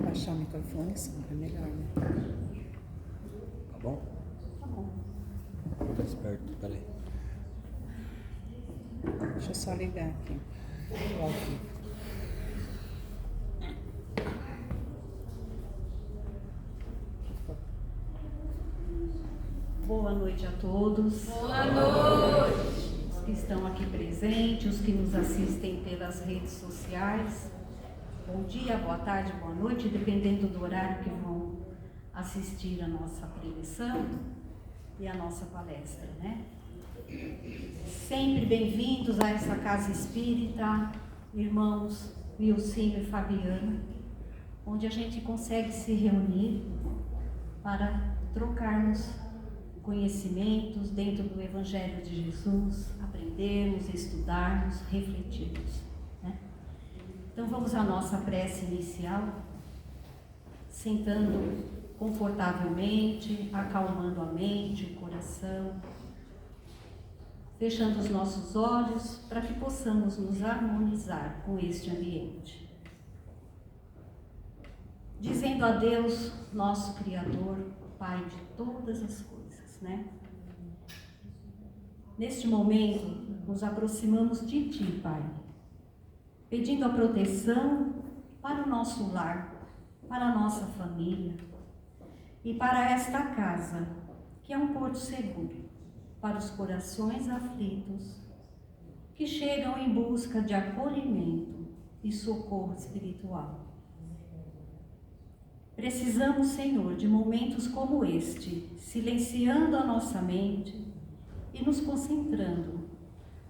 Baixar o microfone, Sandra, é melhor, né? Tá bom? Tá bom. Tá esperto, peraí. Deixa eu só ligar aqui. O ao vivo. Boa noite a todos. Boa noite. Os que estão aqui presentes, os que nos assistem pelas redes sociais. Bom dia, boa tarde, boa noite, dependendo do horário que vão assistir a nossa preleção e a nossa palestra, né? Sempre bem-vindos a essa casa espírita, irmãos Wilcinho e Fabiana, onde a gente consegue se reunir para trocarmos conhecimentos dentro do Evangelho de Jesus, aprendermos, estudarmos, refletirmos, né? Então vamos à nossa prece inicial, sentando confortavelmente, acalmando a mente, o coração, fechando os nossos olhos para que possamos nos harmonizar com este ambiente. Dizendo a Deus, nosso Criador, Pai de todas as coisas, né? Neste momento, nos aproximamos de Ti, Pai, pedindo a proteção para o nosso lar, para a nossa família e para esta casa, que é um porto seguro para os corações aflitos que chegam em busca de acolhimento e socorro espiritual. Precisamos, Senhor, de momentos como este, silenciando a nossa mente e nos concentrando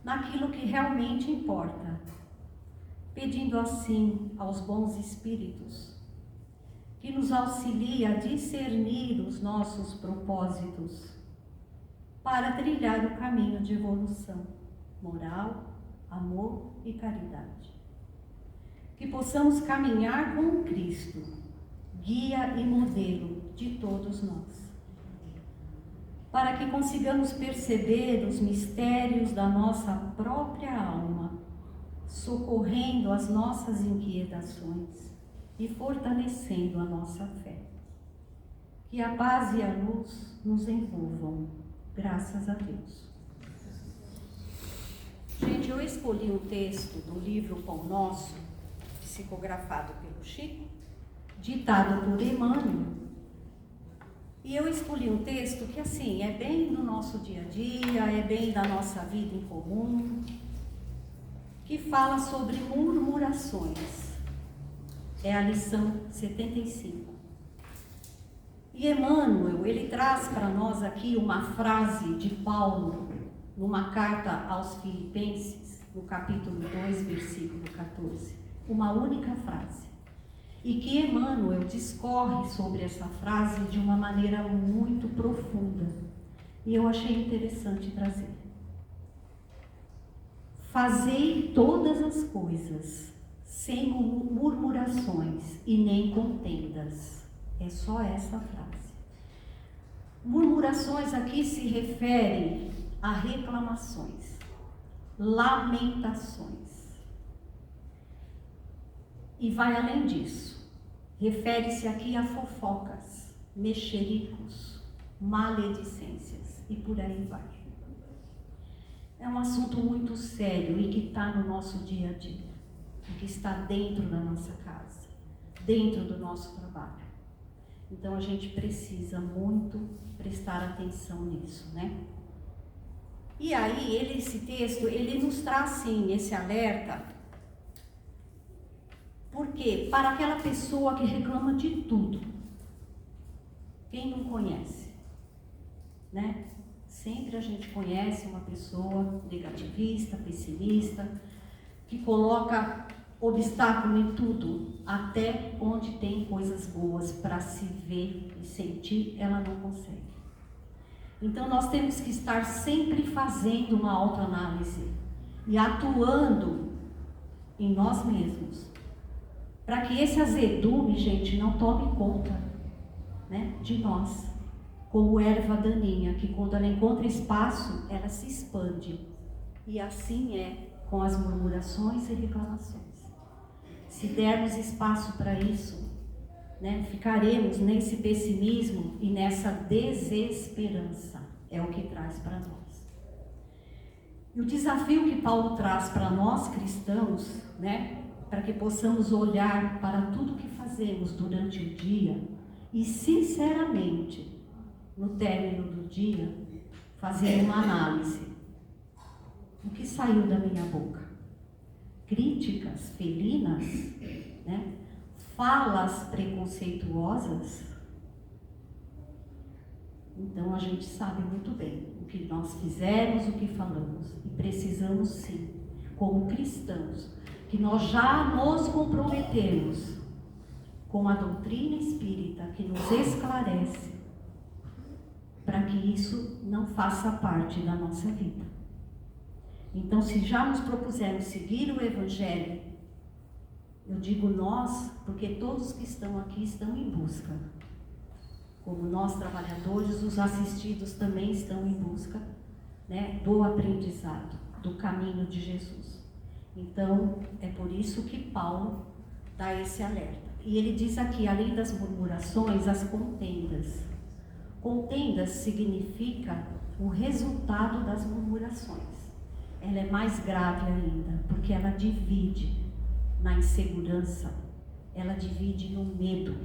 naquilo que realmente importa, pedindo assim aos bons espíritos que nos auxiliem a discernir os nossos propósitos para trilhar o caminho de evolução moral, amor e caridade. Que possamos caminhar com o Cristo, guia e modelo de todos nós, para que consigamos perceber os mistérios da nossa própria alma, socorrendo as nossas inquietações e fortalecendo a nossa fé. Que a paz e a luz nos envolvam, graças a Deus. Gente, eu escolhi um texto do livro Pão Nosso, psicografado pelo Chico, ditado por Emmanuel, e eu escolhi um texto que, assim, é bem do nosso dia a dia, é bem da nossa vida em comum, que fala sobre murmurações. É a lição 75. E Emmanuel, ele traz para nós aqui uma frase de Paulo, numa carta aos Filipenses, no capítulo 2, versículo 14. Uma única frase. E que Emmanuel discorre sobre essa frase de uma maneira muito profunda. E eu achei interessante trazer. Fazei todas as coisas, sem murmurações e nem contendas. É só essa frase. Murmurações aqui se referem a reclamações, lamentações. E vai além disso. Refere-se aqui a fofocas, mexericos, maledicências e por aí vai. É um assunto muito sério e que está no nosso dia a dia, e que está dentro da nossa casa, dentro do nosso trabalho. Então a gente precisa muito prestar atenção nisso, né? E aí, esse texto, ele nos traz sim esse alerta. Por quê? Para aquela pessoa que reclama de tudo. Quem não conhece, né? Sempre a gente conhece uma pessoa negativista, pessimista, que coloca obstáculo em tudo, até onde tem coisas boas para se ver e sentir, ela não consegue. Então nós temos que estar sempre fazendo uma autoanálise e atuando em nós mesmos, para que esse azedume, gente, não tome conta, né, de nós, como erva daninha, que quando ela encontra espaço, ela se expande. E assim é com as murmurações e reclamações. Se dermos espaço para isso, né? Ficaremos nesse pessimismo e nessa desesperança. É o que traz para nós. E o desafio que Paulo traz para nós cristãos, né? Para que possamos olhar para tudo que fazemos durante o dia e, sinceramente, no término do dia, fazer uma análise. O que saiu da minha boca? Críticas felinas, né? Falas preconceituosas. Então a gente sabe muito bem o que nós fizemos, o que falamos. E precisamos sim, como cristãos, que nós já nos comprometemos com a doutrina espírita que nos esclarece, para que isso não faça parte da nossa vida. Então, se já nos propusemos seguir o Evangelho, eu digo nós, porque todos que estão aqui estão em busca. Como nós, trabalhadores, os assistidos também estão em busca, né, do aprendizado, do caminho de Jesus. Então, é por isso que Paulo dá esse alerta. E ele diz aqui, além das murmurações, as contendas. Contendas significa o resultado das murmurações. Ela é mais grave ainda, porque ela divide na insegurança, ela divide no medo.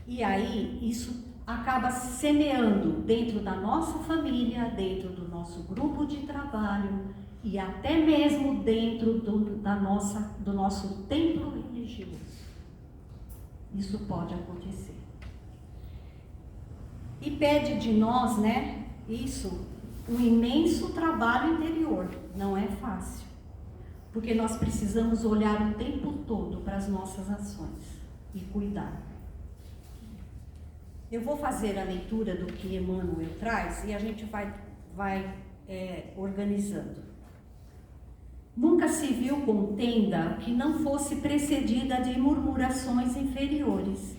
E aí, isso acaba semeando dentro da nossa família, dentro do nosso grupo de trabalho e até mesmo dentro do nosso templo religioso. Isso pode acontecer. E pede de nós, né, isso, um imenso trabalho interior. Não é fácil, porque nós precisamos olhar o tempo todo para as nossas ações e cuidar. Eu vou fazer a leitura do que Emmanuel traz e a gente vai organizando. Nunca se viu contenda que não fosse precedida de murmurações inferiores.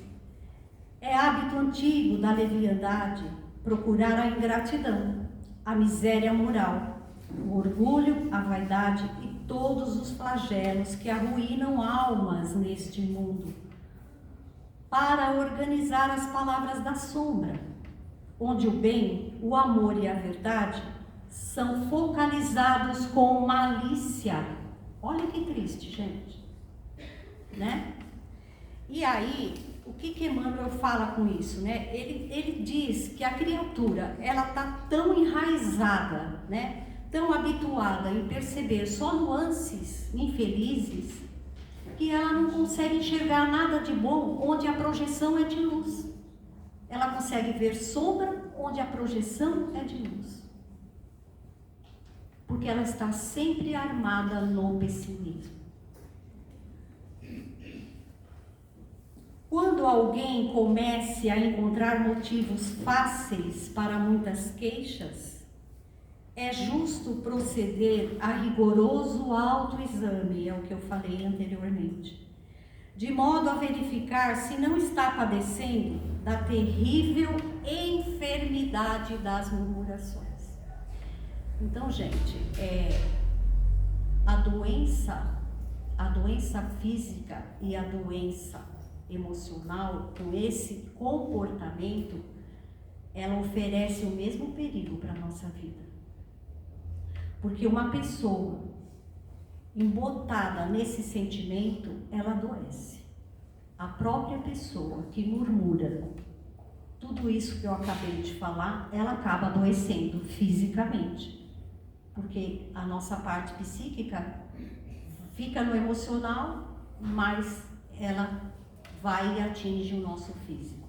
É hábito antigo da leviandade procurar a ingratidão, a miséria moral, o orgulho, a vaidade e todos os flagelos que arruinam almas neste mundo, para organizar as palavras da sombra, onde o bem, o amor e a verdade são focalizados com malícia. Olha que triste, gente, né? E aí, o que Emmanuel fala com isso, né? Ele diz que a criatura, ela está tão enraizada, né? Tão habituada em perceber só nuances infelizes, que ela não consegue enxergar nada de bom onde a projeção é de luz. Ela consegue ver sombra onde a projeção é de luz. Porque ela está sempre armada no pessimismo. Quando alguém comece a encontrar motivos fáceis para muitas queixas, é justo proceder a rigoroso autoexame, é o que eu falei anteriormente, de modo a verificar se não está padecendo da terrível enfermidade das murmurações. Então, gente, a doença física e a doença emocional, com esse comportamento, ela oferece o mesmo perigo para a nossa vida. Porque uma pessoa embotada nesse sentimento, ela adoece. A própria pessoa que murmura tudo isso que eu acabei de falar, ela acaba adoecendo fisicamente. Porque a nossa parte psíquica fica no emocional, mas ela vai e atinge o nosso físico.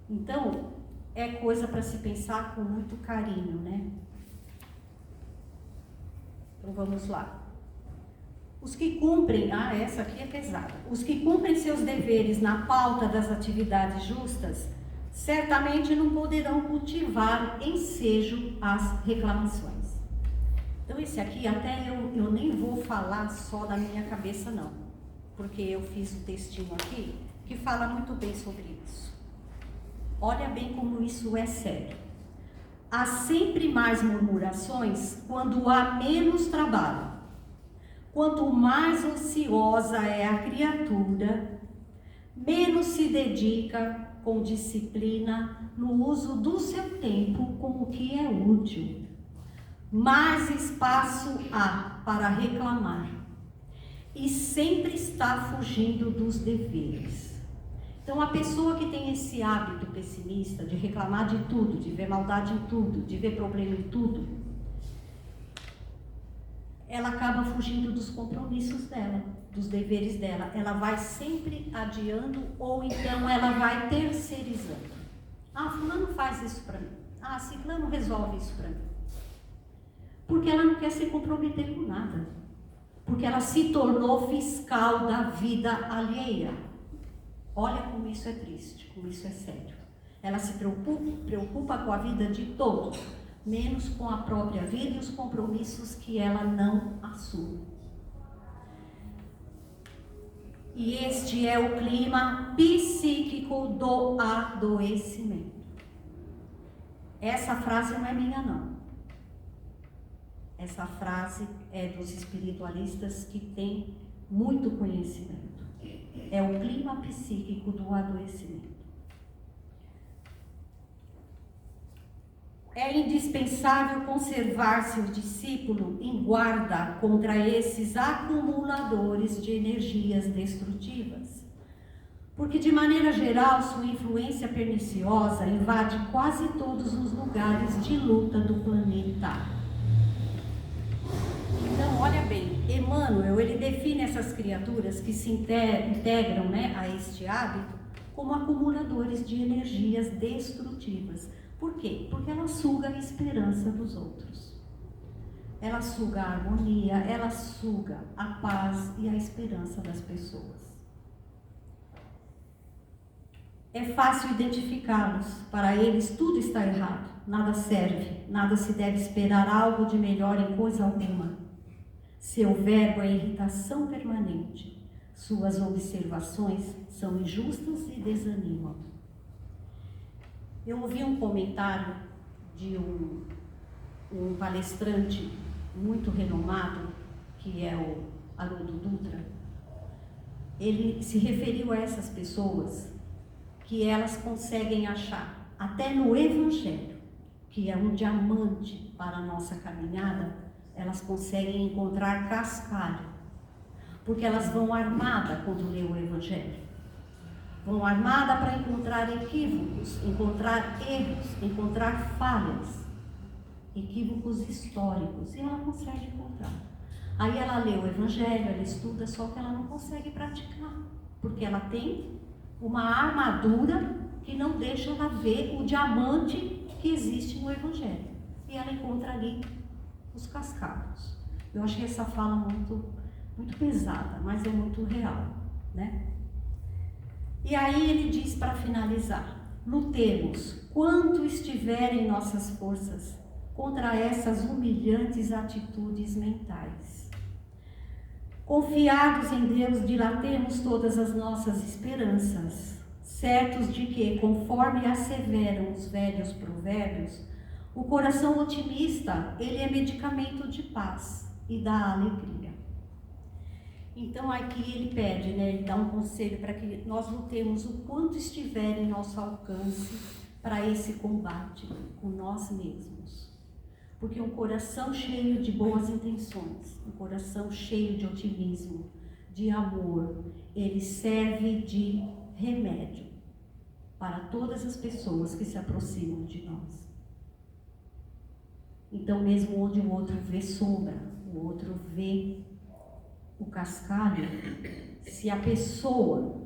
Então, é coisa para se pensar com muito carinho, né? Então vamos lá. Os que cumprem, essa aqui é pesada. Os que cumprem seus deveres na pauta das atividades justas, certamente não poderão cultivar ensejo às reclamações. Então esse aqui até eu nem vou falar só da minha cabeça não, porque eu fiz um textinho aqui que fala muito bem sobre isso. Olha bem como isso é sério. Há sempre mais murmurações quando há menos trabalho. quanto mais ociosa é a criatura, menos se dedica com disciplina no uso do seu tempo com o que é útil. Mais espaço há para reclamar e sempre está fugindo dos deveres. Então, a pessoa que tem esse hábito pessimista de reclamar de tudo, de ver maldade em tudo, de ver problema em tudo, ela acaba fugindo dos compromissos dela, dos deveres dela. Ela vai sempre adiando ou então ela vai terceirizando. Ah, fulano faz isso para mim. Ah, ciclano resolve isso para mim. Porque ela não quer se comprometer com nada. Porque ela se tornou fiscal da vida alheia. Olha como isso é triste, como isso é sério. Ela se preocupa com a vida de todos, menos com a própria vida e os compromissos que ela não assume. E este é o clima psíquico do adoecimento. Essa frase não é minha, não. Essa frase é dos espiritualistas que têm muito conhecimento. É o clima psíquico do adoecimento. É indispensável conservar-se o discípulo em guarda contra esses acumuladores de energias destrutivas, porque de maneira geral sua influência perniciosa invade quase todos os lugares de luta do planeta. Então, olha bem, Emmanuel, ele define essas criaturas que se integram, a este hábito como acumuladores de energias destrutivas. Por quê? Porque ela suga a esperança dos outros. Ela suga a harmonia, ela suga a paz e a esperança das pessoas. É fácil identificá-los. Para eles tudo está errado, nada serve, nada se deve esperar algo de melhor em coisa alguma. Seu verbo é irritação permanente. Suas observações são injustas e desanimam. Eu ouvi um comentário de um palestrante muito renomado, que é o Haroldo Dutra. Ele se referiu a essas pessoas que elas conseguem achar, até no Evangelho, que é um diamante para a nossa caminhada, elas conseguem encontrar cascalho, porque elas vão armadas quando lê o Evangelho. Vão armadas para encontrar equívocos, encontrar erros, encontrar falhas, equívocos históricos, e ela consegue encontrar. Aí ela lê o Evangelho, ela estuda, só que ela não consegue praticar, porque ela tem uma armadura que não deixa ela ver o diamante que existe no Evangelho. E ela encontra ali os cascados. Eu achei essa fala muito pesada, mas é muito real, né? E aí ele diz, para finalizar: lutemos quanto estiver em nossas forças contra essas humilhantes atitudes mentais. Confiados em Deus, dilatemos todas as nossas esperanças, certos de que, conforme asseveram os velhos provérbios, o coração otimista, ele é medicamento de paz e da alegria. Então aqui ele pede, ele dá um conselho para que nós lutemos o quanto estiver em nosso alcance para esse combate com nós mesmos. Porque um coração cheio de boas intenções, um coração cheio de otimismo, de amor, ele serve de remédio para todas as pessoas que se aproximam de nós. Então, mesmo onde o outro vê sombra, o outro vê o cascalho, se a pessoa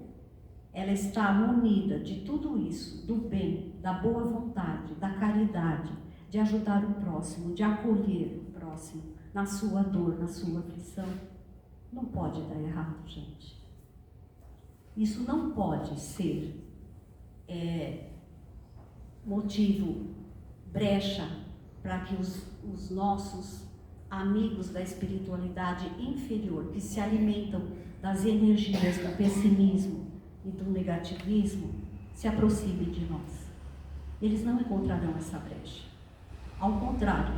ela está munida de tudo isso, do bem, da boa vontade, da caridade, de ajudar o próximo, de acolher o próximo na sua dor, na sua aflição, não pode dar errado, gente. Isso não pode ser motivo, brecha, para que os nossos amigos da espiritualidade inferior, que se alimentam das energias do pessimismo e do negativismo, se aproximem de nós. Eles não encontrarão essa brecha. Ao contrário,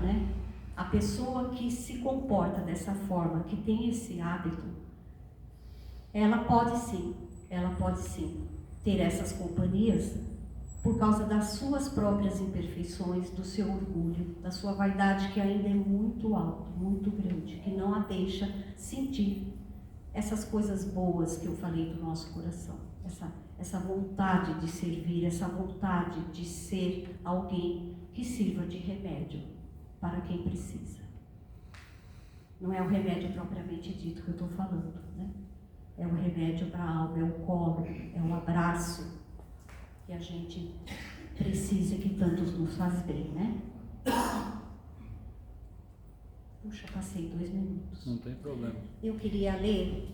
A pessoa que se comporta dessa forma, que tem esse hábito, ela pode sim ter essas companhias por causa das suas próprias imperfeições, do seu orgulho, da sua vaidade que ainda é muito alta, muito grande, que não a deixa sentir essas coisas boas que eu falei do nosso coração, essa vontade de servir, essa vontade de ser alguém que sirva de remédio para quem precisa. Não é o remédio propriamente dito que eu estou falando, né? É o remédio para a alma, é o colo, é o abraço que a gente precisa e que tantos nos faz bem, né? Puxa, passei 2 minutos. Não tem problema. Eu queria ler.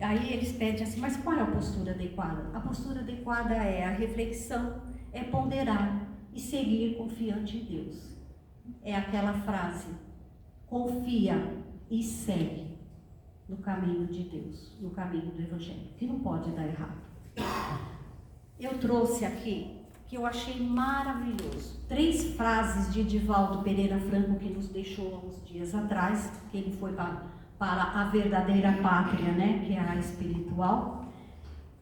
Aí eles pedem assim, mas qual é a postura adequada? A postura adequada é a reflexão, é ponderar e seguir confiante em Deus. É aquela frase, confia e segue no caminho de Deus, no caminho do Evangelho, que não pode dar errado. Eu trouxe aqui, que eu achei maravilhoso, 3 frases de Edivaldo Pereira Franco, que nos deixou há uns dias atrás, que ele foi para a verdadeira pátria, né, que é a espiritual.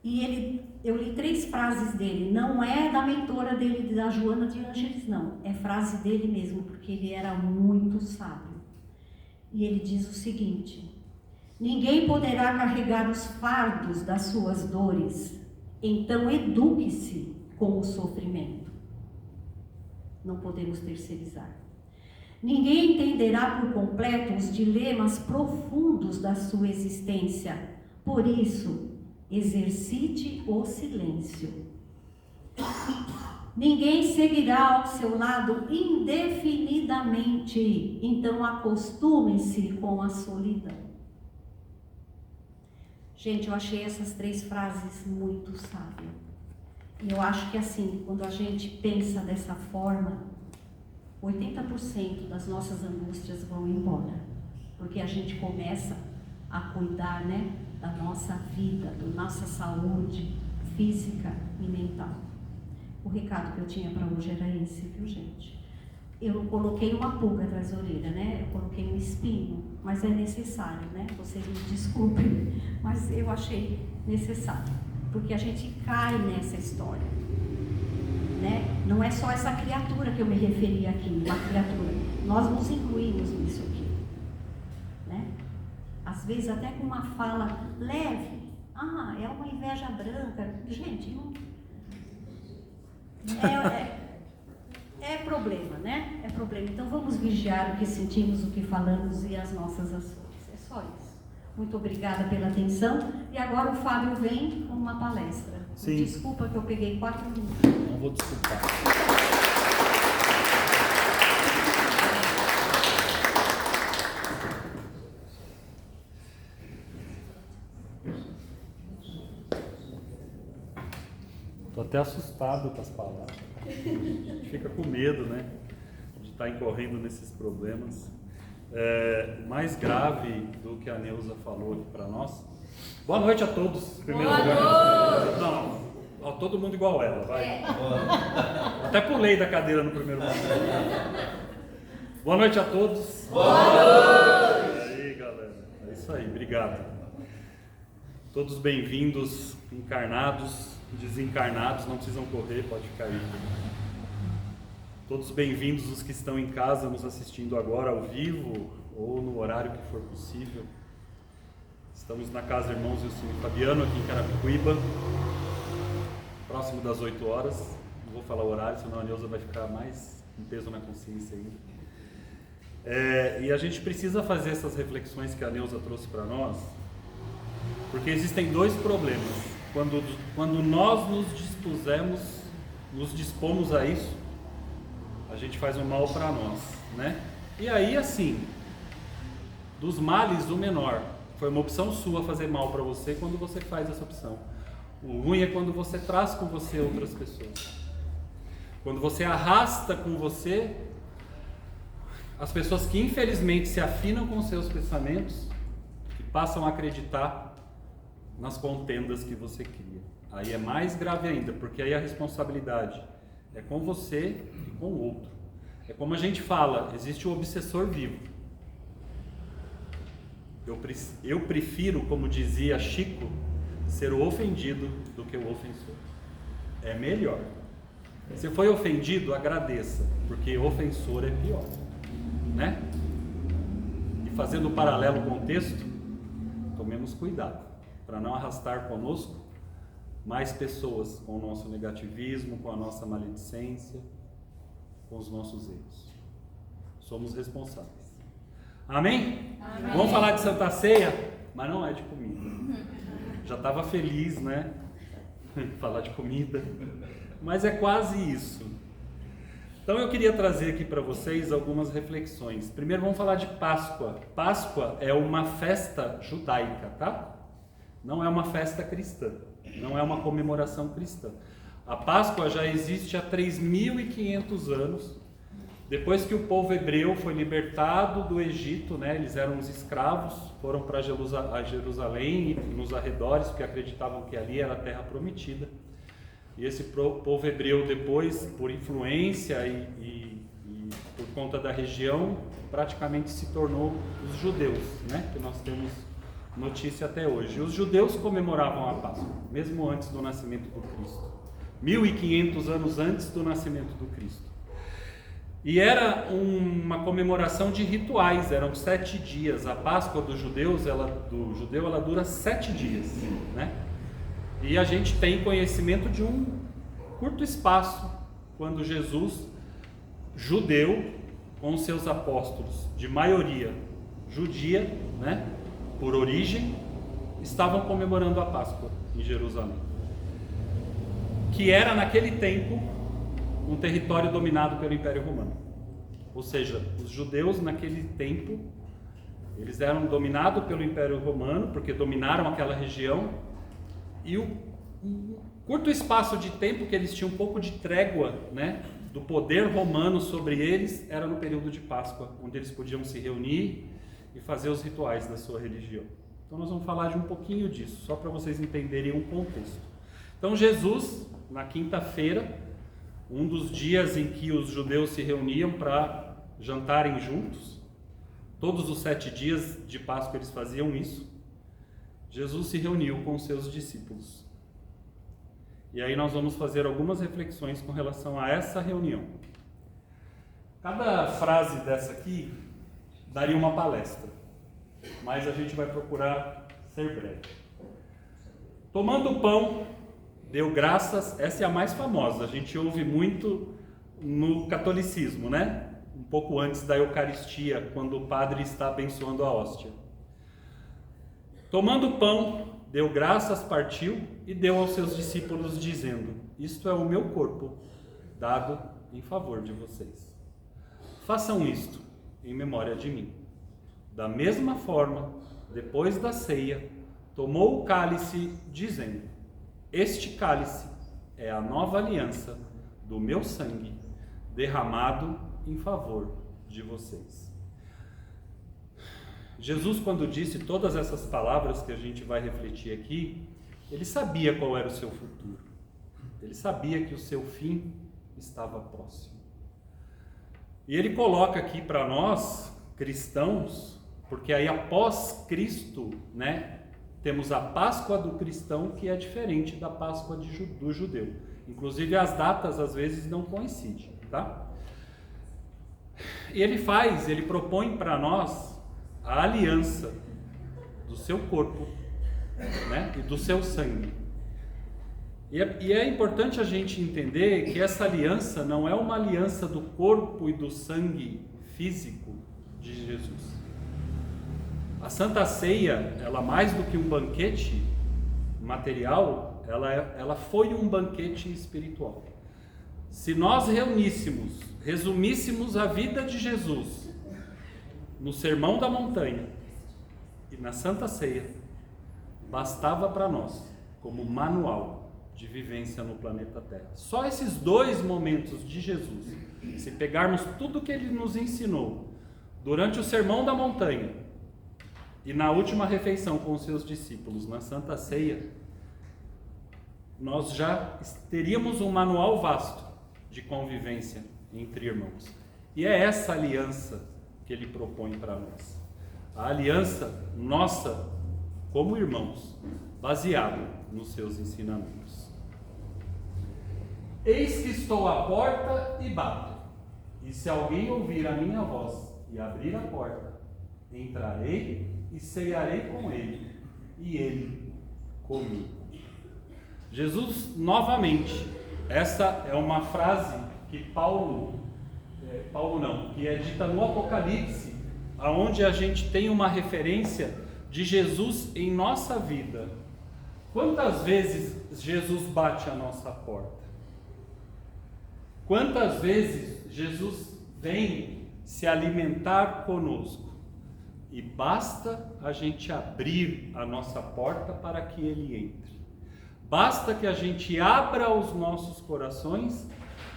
E eu li 3 frases dele, não é da mentora dele, da Joana de Ângeles, não, é frase dele mesmo, porque ele era muito sábio. E ele diz o seguinte: ninguém poderá carregar os fardos das suas dores, então eduque-se com o sofrimento. Não podemos terceirizar. Ninguém entenderá por completo os dilemas profundos da sua existência, por isso, exercite o silêncio. Ninguém seguirá ao seu lado indefinidamente, então acostume-se com a solidão. Gente, eu achei essas 3 frases muito sábias. E eu acho que assim, quando a gente pensa dessa forma, 80% das nossas angústias vão embora. Porque a gente começa a cuidar, né, da nossa vida, da nossa saúde física e mental. O recado que eu tinha para hoje era esse, viu, gente? Eu não coloquei uma pulga atrás da orelha, né? Eu coloquei um espinho, mas é necessário, né? Vocês me desculpem, mas eu achei necessário, porque a gente cai nessa história, né? Não é só essa criatura que eu me referi aqui, uma criatura. Nós nos incluímos nisso aqui, né? Às vezes até com uma fala leve, é uma inveja branca. Gente, não... É problema, né? É problema. Então vamos vigiar o que sentimos, o que falamos e as nossas ações. É só isso. Muito obrigada pela atenção. E agora o Fábio vem com uma palestra. Sim. Desculpa que eu peguei 4 minutos. Não vou desculpar. Tô até assustado com as palavras. A gente fica com medo, né, de estar incorrendo nesses problemas. O mais grave do que a Neuza falou aqui para nós. Boa noite a todos. Primeiro lugar. Não, ó, todo mundo igual ela, vai. Até pulei da cadeira no primeiro momento. Boa noite a todos. Boa noite. E aí, galera. É isso aí, obrigado. Todos bem-vindos, encarnados, desencarnados, não precisam correr, pode ficar aí. Todos bem-vindos os que estão em casa nos assistindo agora ao vivo ou no horário que for possível. Estamos na Casa Irmãos Wilson e Fabiano, aqui em Carapicuíba, próximo das 8 horas. Não vou falar o horário, senão a Neuza vai ficar mais com peso na consciência ainda. E a gente precisa fazer essas reflexões que a Neuza trouxe para nós, porque existem 2 problemas. Quando nós nos dispomos a isso, a gente faz um mal para nós, né? E aí, assim, dos males o menor. Foi uma opção sua fazer mal para você quando você faz essa opção. O ruim é quando você traz com você outras pessoas. Quando você arrasta com você as pessoas que infelizmente se afinam com seus pensamentos e passam a acreditar nas contendas que você cria. Aí é mais grave ainda, porque aí a responsabilidade é com você e com o outro. É como a gente fala, existe o obsessor vivo. Eu prefiro, como dizia Chico, ser o ofendido do que o ofensor. É melhor. Se foi ofendido, agradeça, porque ofensor é pior, né? E fazendo o paralelo com o texto, tomemos cuidado para não arrastar conosco mais pessoas com o nosso negativismo, com a nossa maledicência, com os nossos erros. Somos responsáveis. Amém? Amém. Vamos falar de Santa Ceia, mas não é de comida. Já estava feliz, né? Falar de comida, mas é quase isso. Então eu queria trazer aqui para vocês algumas reflexões. Primeiro vamos falar de Páscoa. Páscoa é uma festa judaica, tá? Não é uma festa cristã, não é uma comemoração cristã. A Páscoa já existe há 3.500 anos, depois que o povo hebreu foi libertado do Egito, né? Eles eram os escravos, foram para Jerusalém e nos arredores, porque acreditavam que ali era a terra prometida. E esse povo hebreu depois, por influência e por conta da região, praticamente se tornou os judeus, né? Que nós temos notícia até hoje. E os judeus comemoravam a Páscoa, mesmo antes do nascimento do Cristo. 1.500 anos antes do nascimento do Cristo. E era uma comemoração de rituais, eram 7 dias. A Páscoa dos judeus, ela dura 7 dias, né? E a gente tem conhecimento de um curto espaço, quando Jesus, judeu, com seus apóstolos, de maioria judia, né? Por origem, estavam comemorando a Páscoa em Jerusalém, que era naquele tempo um território dominado pelo Império Romano. Ou seja, os judeus naquele tempo, eles eram dominados pelo Império Romano, porque dominaram aquela região, e o curto espaço de tempo que eles tinham um pouco de trégua, né, do poder romano sobre eles, era no período de Páscoa, onde eles podiam se reunir e fazer os rituais da sua religião. Então nós vamos falar de um pouquinho disso, só para vocês entenderem um contexto. Então Jesus, na quinta-feira, um dos dias em que os judeus se reuniam para jantarem juntos, todos os 7 dias de Páscoa eles faziam isso, Jesus se reuniu com os seus discípulos. E aí nós vamos fazer algumas reflexões com relação a essa reunião. Cada frase dessa aqui daria uma palestra, mas a gente vai procurar ser breve. Tomando o pão, deu graças, essa é a mais famosa, a gente ouve muito no catolicismo, né? Um pouco antes da Eucaristia, quando o padre está abençoando a hóstia. Tomando o pão, deu graças, partiu e deu aos seus discípulos, dizendo: isto é o meu corpo, dado em favor de vocês. Façam isto em memória de mim. Da mesma forma, depois da ceia, tomou o cálice, dizendo: este cálice é a nova aliança do meu sangue, derramado em favor de vocês. Jesus, quando disse todas essas palavras que a gente vai refletir aqui, ele sabia qual era o seu futuro. Ele sabia que o seu fim estava próximo. E ele coloca aqui para nós, cristãos, porque aí após Cristo, né, temos a Páscoa do cristão, que é diferente da Páscoa do judeu. Inclusive as datas às vezes não coincidem, tá? E ele propõe para nós a aliança do seu corpo, né, e do seu sangue. E é importante a gente entender que essa aliança não é uma aliança do corpo e do sangue físico de Jesus. A Santa Ceia, ela mais do que um banquete material, ela foi um banquete espiritual. Se nós resumíssemos a vida de Jesus no Sermão da Montanha e na Santa Ceia, bastava para nós como manual de vivência no planeta Terra. Só esses 2 momentos de Jesus, se pegarmos tudo que ele nos ensinou durante o Sermão da Montanha e na última refeição com os seus discípulos, na Santa Ceia, nós já teríamos um manual vasto de convivência entre irmãos. E é essa aliança que ele propõe para nós. A aliança nossa como irmãos, baseado nos seus ensinamentos. Eis que estou à porta e bato, e se alguém ouvir a minha voz e abrir a porta, entrarei e cearei com ele, e ele comigo. Jesus, novamente, essa é uma frase que que é dita no Apocalipse, aonde a gente tem uma referência de Jesus em nossa vida. Quantas vezes Jesus bate a nossa porta? Quantas vezes Jesus vem se alimentar conosco? E basta a gente abrir a nossa porta para que Ele entre. Basta que a gente abra os nossos corações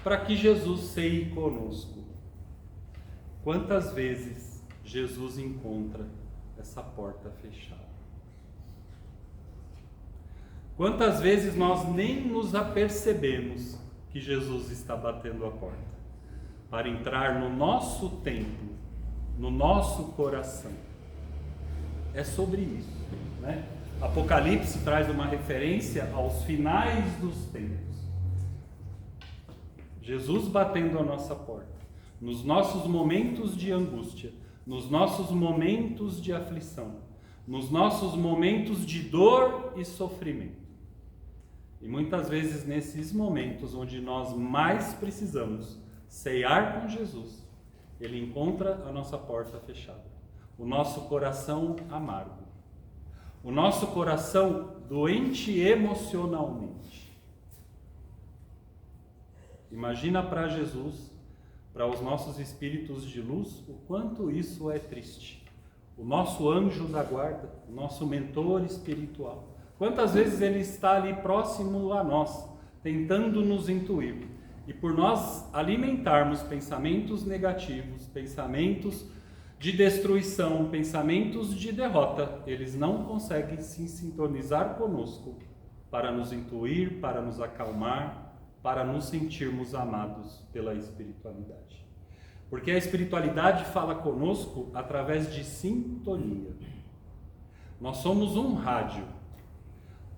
para que Jesus ceie conosco. Quantas vezes Jesus encontra essa porta fechada? Quantas vezes nós nem nos apercebemos que Jesus está batendo a porta para entrar no nosso templo, no nosso coração? É sobre isso, né? Apocalipse traz uma referência aos finais dos tempos. Jesus batendo a nossa porta, nos nossos momentos de angústia, nos nossos momentos de aflição, nos nossos momentos de dor e sofrimento. E muitas vezes nesses momentos onde nós mais precisamos cear com Jesus, Ele encontra a nossa porta fechada, o nosso coração amargo, o nosso coração doente emocionalmente. Imagina para Jesus, para os nossos espíritos de luz, o quanto isso é triste. O nosso anjo da guarda, o nosso mentor espiritual, quantas vezes ele está ali próximo a nós, tentando nos intuir. E por nós alimentarmos pensamentos negativos, pensamentos de destruição, pensamentos de derrota, eles não conseguem se sintonizar conosco para nos intuir, para nos acalmar, para nos sentirmos amados pela espiritualidade. Porque a espiritualidade fala conosco através de sintonia. Nós somos um rádio,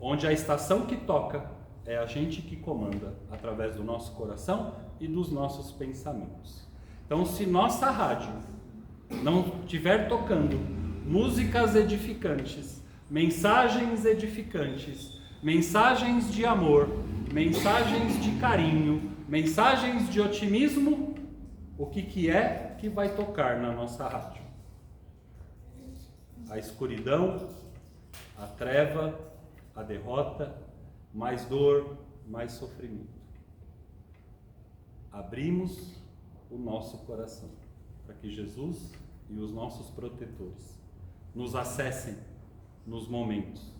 onde a estação que toca é a gente que comanda, através do nosso coração e dos nossos pensamentos. Então, se nossa rádio não estiver tocando músicas edificantes, mensagens edificantes, mensagens de amor, mensagens de carinho, mensagens de otimismo, o que é que vai tocar na nossa rádio? A escuridão, a treva, a derrota, mais dor, mais sofrimento. Abrimos o nosso coração para que Jesus e os nossos protetores nos acessem nos momentos,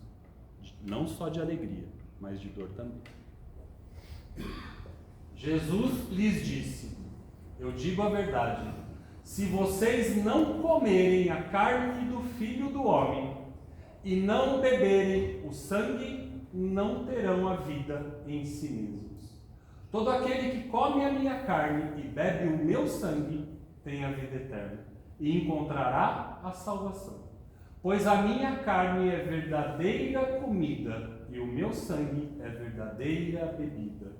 não só de alegria, mas de dor também. Jesus lhes disse: eu digo a verdade, se vocês não comerem a carne do Filho do Homem e não beberem o sangue, não terão a vida em si mesmos. Todo aquele que come a minha carne e bebe o meu sangue tem a vida eterna e encontrará a salvação. Pois a minha carne é verdadeira comida e o meu sangue é verdadeira bebida.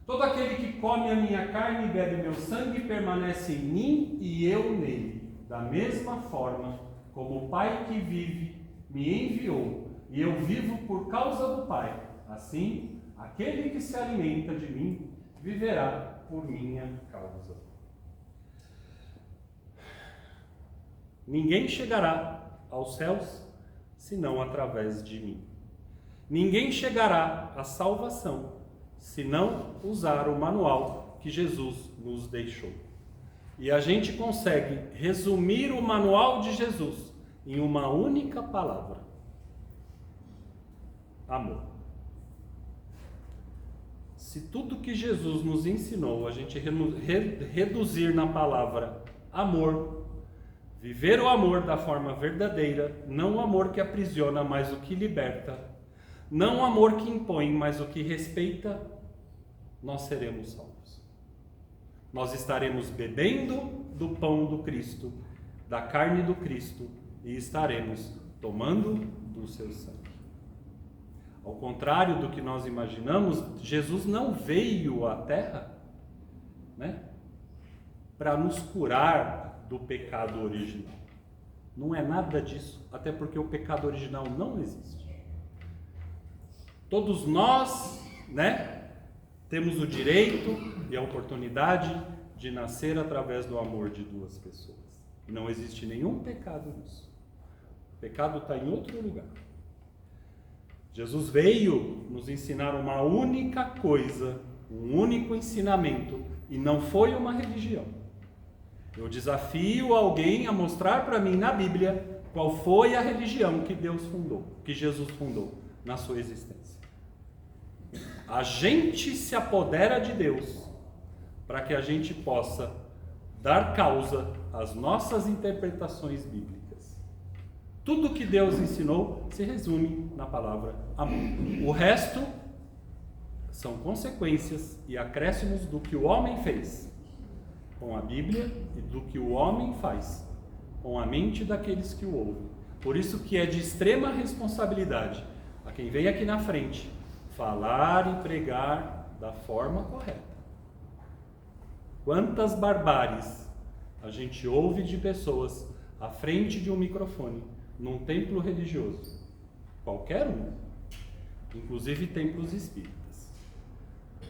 Todo aquele que come a minha carne e bebe meu sangue permanece em mim e eu nele. Da mesma forma como o Pai que vive me enviou e eu vivo por causa do Pai, assim aquele que se alimenta de mim viverá por minha causa. Ninguém chegará aos céus senão através de mim. Ninguém chegará à salvação se não usar o manual que Jesus nos deixou. E a gente consegue resumir o manual de Jesus em uma única palavra: amor. Se tudo que Jesus nos ensinou a gente reduzir na palavra amor, viver o amor da forma verdadeira, não o amor que aprisiona, mas o que liberta, não o amor que impõe, mas o que respeita, nós seremos salvos. nós estaremos bebendo do pão do Cristo, da carne do Cristo, e estaremos tomando do seu sangue. Ao contrário do que nós imaginamos, Jesus não veio à Terra, né, para nos curar do pecado original. Não é nada disso, até porque o pecado original não existe. Todos nós, né, temos o direito e a oportunidade de nascer através do amor de duas pessoas. Não existe nenhum pecado nisso. O pecado está em outro lugar. Jesus veio nos ensinar uma única coisa, um único ensinamento, e não foi uma religião. Eu desafio alguém a mostrar para mim na Bíblia qual foi a religião que Deus fundou, que Jesus fundou na sua existência. A gente se apodera de Deus para que a gente possa dar causa às nossas interpretações bíblicas. Tudo que Deus ensinou se resume na palavra amor. O resto são consequências e acréscimos do que o homem fez com a Bíblia e do que o homem faz com a mente daqueles que o ouvem. Por isso que é de extrema responsabilidade a quem vem aqui na frente falar e pregar da forma correta. Quantas barbáries a gente ouve de pessoas à frente de um microfone num templo religioso, qualquer um, inclusive templos espíritas.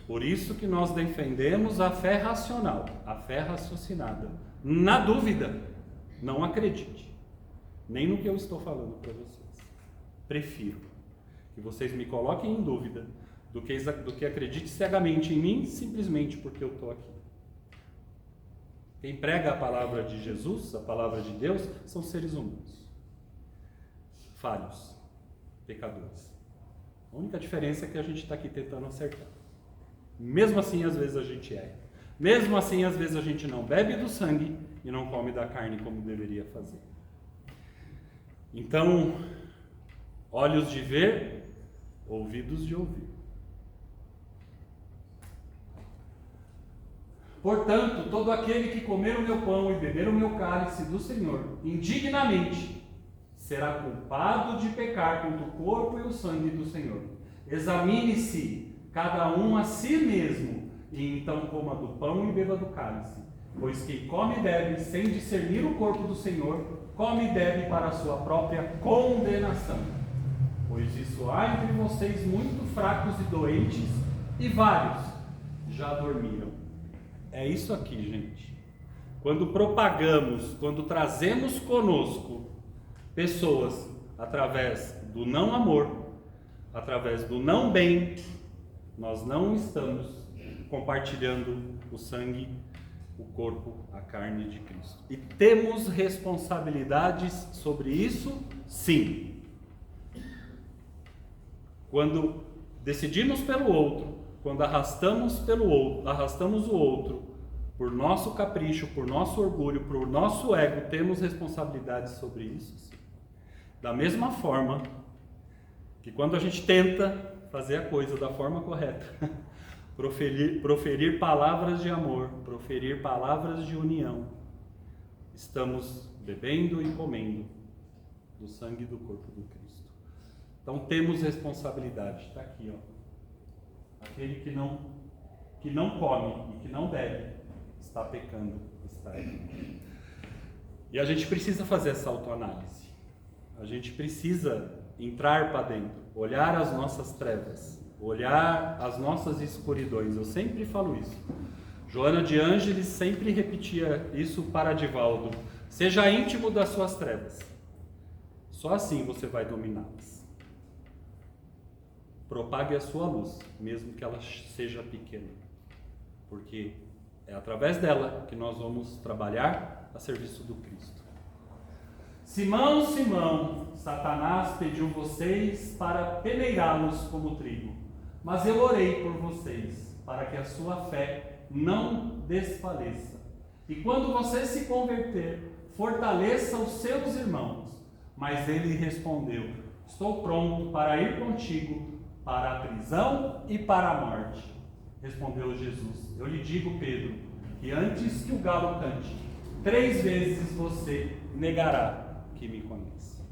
Por isso que nós defendemos a fé racional, a fé raciocinada. Na dúvida, não acredite, nem no que eu estou falando para vocês. Prefiro que vocês me coloquem em dúvida do que acredite cegamente em mim, simplesmente porque eu estou aqui. Quem prega a palavra de Jesus, a palavra de Deus, são seres humanos, falhos, pecadores. A única diferença é que a gente está aqui tentando acertar. Mesmo assim, às vezes a gente erra. Mesmo assim, às vezes a gente não bebe do sangue e não come da carne como deveria fazer. Então, olhos de ver, ouvidos de ouvir. Portanto, todo aquele que comer o meu pão e beber o meu cálice do Senhor, indignamente, será culpado de pecar contra o corpo e o sangue do Senhor. Examine-se cada um a si mesmo, e então coma do pão e beba do cálice. Pois quem come e bebe, sem discernir o corpo do Senhor, come e bebe para a sua própria condenação. Pois isso há entre vocês muito fracos e doentes, e vários já dormiram. É isso aqui, gente. Quando propagamos, quando trazemos conosco pessoas através do não amor, através do não bem, nós não estamos compartilhando o sangue, o corpo, a carne de Cristo. E temos responsabilidades sobre isso, sim. Quando decidimos pelo outro, quando arrastamos o outro por nosso capricho, por nosso orgulho, por nosso ego, temos responsabilidades sobre isso, sim. Da mesma forma que quando a gente tenta fazer a coisa da forma correta, proferir palavras de amor, proferir palavras de união, estamos bebendo e comendo do sangue do corpo do Cristo. Então temos responsabilidade, está aqui, ó. Aquele que não come e que não bebe está pecando, está errando. E a gente precisa fazer essa autoanálise. A gente precisa entrar para dentro, olhar as nossas trevas, olhar as nossas escuridões. Eu sempre falo isso. Joana de Ângeles sempre repetia isso para Divaldo. Seja íntimo das suas trevas. Só assim você vai dominá-las. Propague a sua luz, mesmo que ela seja pequena. Porque é através dela que nós vamos trabalhar a serviço do Cristo. Simão, Simão, Satanás pediu vocês para peneirá-los como trigo, mas eu orei por vocês, para que a sua fé não desfaleça. E quando você se converter, fortaleça os seus irmãos. Mas ele respondeu: estou pronto para ir contigo para a prisão e para a morte. Respondeu Jesus: eu lhe digo, Pedro, que antes que o galo cante, 3 vezes você negará que me conhece.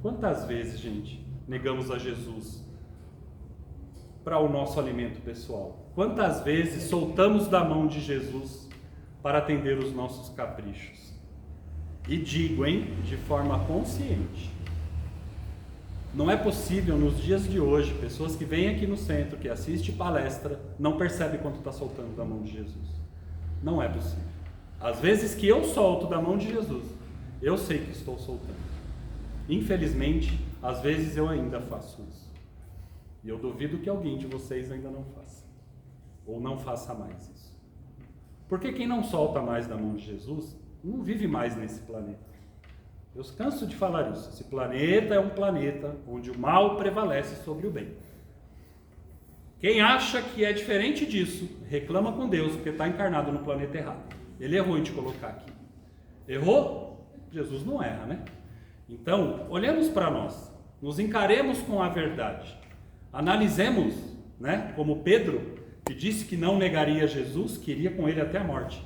Quantas vezes, gente, negamos a Jesus para o nosso alimento pessoal? Quantas vezes soltamos da mão de Jesus para atender os nossos caprichos? E digo, de forma consciente, não é possível nos dias de hoje, pessoas que vêm aqui no centro, que assistem palestra, não percebem quanto está soltando da mão de Jesus. Não é possível. Às vezes que eu solto da mão de Jesus, eu sei que estou soltando. Infelizmente, às vezes eu ainda faço isso. E eu duvido que alguém de vocês ainda não faça. Ou não faça mais isso. Porque quem não solta mais da mão de Jesus, não vive mais nesse planeta. Eu canso de falar isso. Esse planeta é um planeta onde o mal prevalece sobre o bem. Quem acha que é diferente disso, reclama com Deus, porque está encarnado no planeta errado. Ele errou em te colocar aqui. Errou? Jesus não erra, né? Então, olhemos para nós, nos encaremos com a verdade. Analisemos, né? Como Pedro, que disse que não negaria Jesus, que iria com ele até a morte.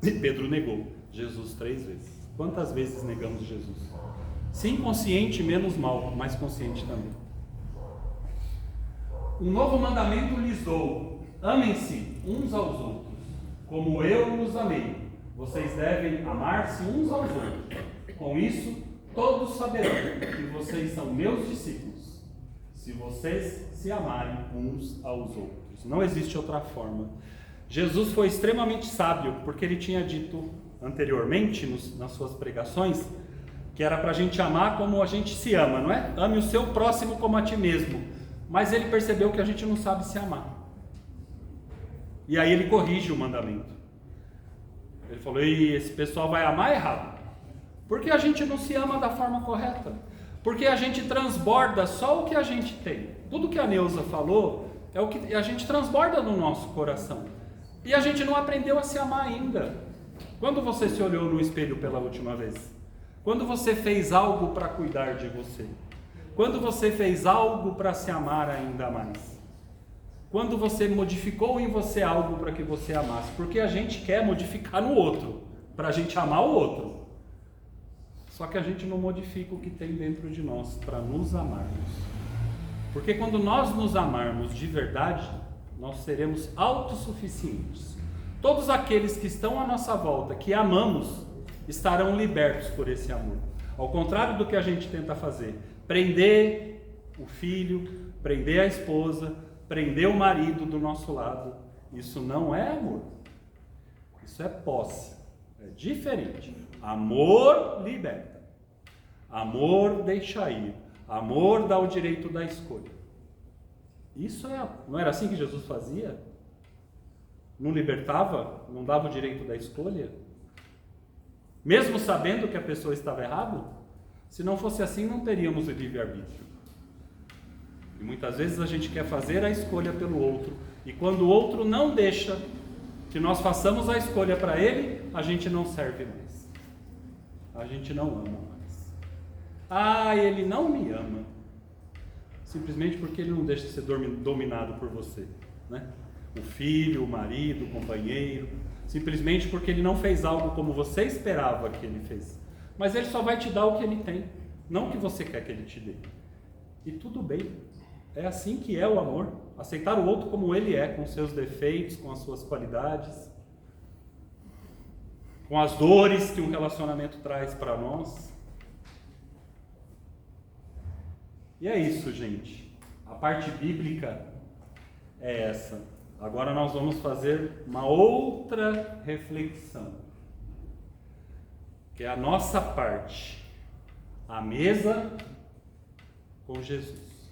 E Pedro negou Jesus 3 vezes. Quantas vezes negamos Jesus? Sim, consciente, menos mal, mas consciente também. Um novo mandamento lhes dou: amem-se uns aos outros, como eu os amei. Vocês devem amar-se uns aos outros. Com isso, todos saberão que vocês são meus discípulos, se vocês se amarem uns aos outros. Não existe outra forma. Jesus foi extremamente sábio, porque ele tinha dito anteriormente, nas suas pregações, que era para a gente amar como a gente se ama, não é? Ame o seu próximo como a ti mesmo. Mas ele percebeu que a gente não sabe se amar. E aí ele corrige o mandamento. Ele falou: e esse pessoal vai amar errado. Porque a gente não se ama da forma correta. Porque a gente transborda só o que a gente tem. Tudo que a Neuza falou é o que a gente transborda no nosso coração. E a gente não aprendeu a se amar ainda. Quando você se olhou no espelho pela última vez? Quando você fez algo para cuidar de você? Quando você fez algo para se amar ainda mais? Quando você modificou em você algo para que você amasse? Porque a gente quer modificar no outro, para a gente amar o outro. Só que a gente não modifica o que tem dentro de nós para nos amarmos. Porque quando nós nos amarmos de verdade, nós seremos autossuficientes. Todos aqueles que estão à nossa volta, que amamos, estarão libertos por esse amor. Ao contrário do que a gente tenta fazer, prender o filho, prender a esposa, prender o marido do nosso lado, isso não é amor. Isso é posse. É diferente. Amor liberta. Amor deixa ir. Amor dá o direito da escolha. Isso não era assim que Jesus fazia? Não libertava? Não dava o direito da escolha? Mesmo sabendo que a pessoa estava errada? Se não fosse assim, não teríamos o livre-arbítrio. E muitas vezes a gente quer fazer a escolha pelo outro. E quando o outro não deixa que nós façamos a escolha para ele, a gente não serve mais. A gente não ama mais. Ah, ele não me ama. Simplesmente porque ele não deixa de ser dominado por você, né? O filho, o marido, o companheiro, simplesmente porque ele não fez algo como você esperava que ele fez. Mas ele só vai te dar o que ele tem, não o que você quer que ele te dê. E tudo bem, é assim que é o amor, aceitar o outro como ele é, com seus defeitos, com as suas qualidades, com as dores que um relacionamento traz para nós. E é isso, gente. A parte bíblica é essa. Agora nós vamos fazer uma outra reflexão, que é a nossa parte, a mesa com Jesus.